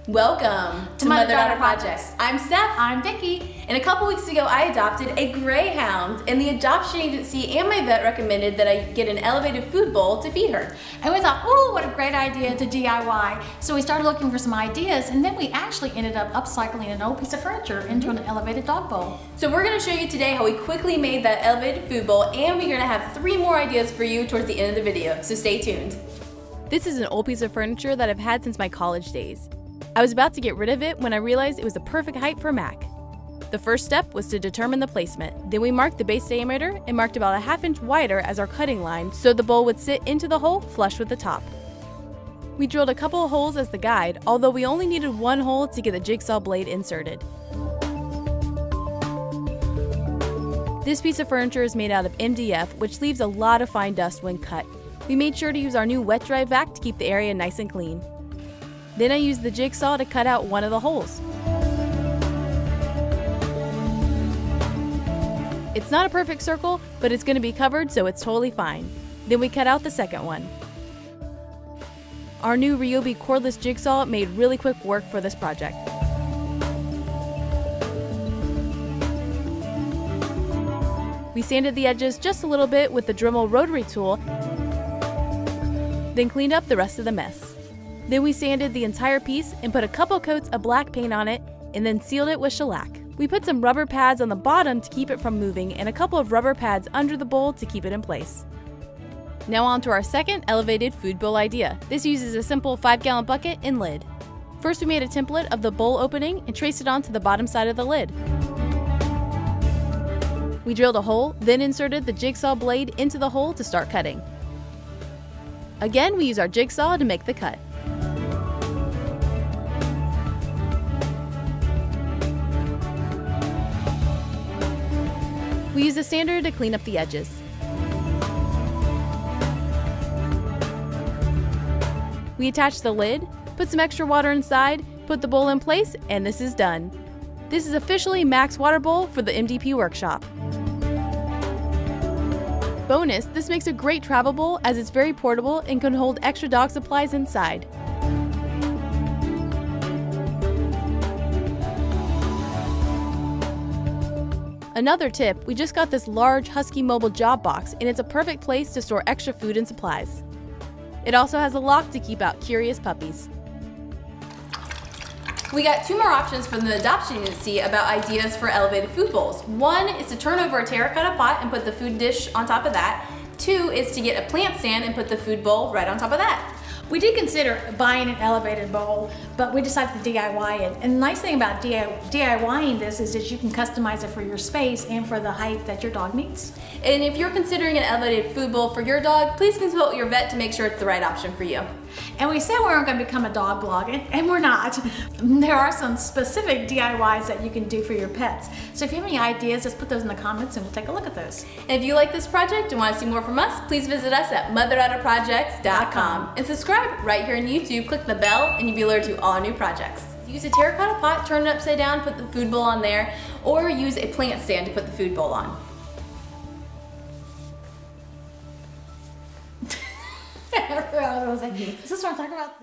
Welcome to Mother-Daughter Projects. I'm Steph. I'm Vicki. And a couple weeks ago, I adopted a greyhound, and the adoption agency and my vet recommended that I get an elevated food bowl to feed her. And we thought, oh, what a great idea to DIY. So we started looking for some ideas, and then we actually ended up upcycling an old piece of furniture into an elevated dog bowl. So we're gonna show you today how we quickly made that elevated food bowl, and we're gonna have 3 more ideas for you towards the end of the video, so stay tuned. This is an old piece of furniture that I've had since my college days. I was about to get rid of it when I realized it was the perfect height for a Mac. The first step was to determine the placement. Then we marked the base diameter and marked about a 1/2 inch wider as our cutting line so the bowl would sit into the hole flush with the top. We drilled a couple of holes as the guide, although we only needed 1 hole to get the jigsaw blade inserted. This piece of furniture is made out of MDF, which leaves a lot of fine dust when cut. We made sure to use our new wet dry vac to keep the area nice and clean. Then I used the jigsaw to cut out one of the holes. It's not a perfect circle, but it's going to be covered, so it's totally fine. Then we cut out the second one. Our new Ryobi cordless jigsaw made really quick work for this project. We sanded the edges just a little bit with the Dremel rotary tool, then cleaned up the rest of the mess. Then we sanded the entire piece and put a couple coats of black paint on it and then sealed it with shellac. We put some rubber pads on the bottom to keep it from moving and a couple of rubber pads under the bowl to keep it in place. Now on to our second elevated food bowl idea. This uses a simple 5-gallon bucket and lid. First we made a template of the bowl opening and traced it onto the bottom side of the lid. We drilled a hole, then inserted the jigsaw blade into the hole to start cutting. Again, we use our jigsaw to make the cut. We use a sander to clean up the edges. We attach the lid, put some extra water inside, put the bowl in place, and this is done. This is officially Mac's water bowl for the MDP workshop. Bonus, this makes a great travel bowl as it's very portable and can hold extra dog supplies inside. Another tip, we just got this large Husky mobile job box and it's a perfect place to store extra food and supplies. It also has a lock to keep out curious puppies. We got 2 more options from the adoption agency about ideas for elevated food bowls. 1 is to turn over a terracotta pot and put the food dish on top of that. 2 is to get a plant stand and put the food bowl right on top of that. We did consider buying an elevated bowl, but we decided to DIY it. And the nice thing about DIYing this is that you can customize it for your space and for the height that your dog needs. And if you're considering an elevated food bowl for your dog, please consult your vet to make sure it's the right option for you. And we said we weren't going to become a dog blog, and we're not. There are some specific DIYs that you can do for your pets. So if you have any ideas, just put those in the comments and we'll take a look at those. And if you like this project and want to see more from us, please visit us at motherdaughterprojects.com and subscribe right here on YouTube. Click the bell and you'll be alerted to all new projects. Use a terracotta pot, turn it upside down, put the food bowl on there, or use a plant stand to put the food bowl on. I was like, is this what I'm talking about?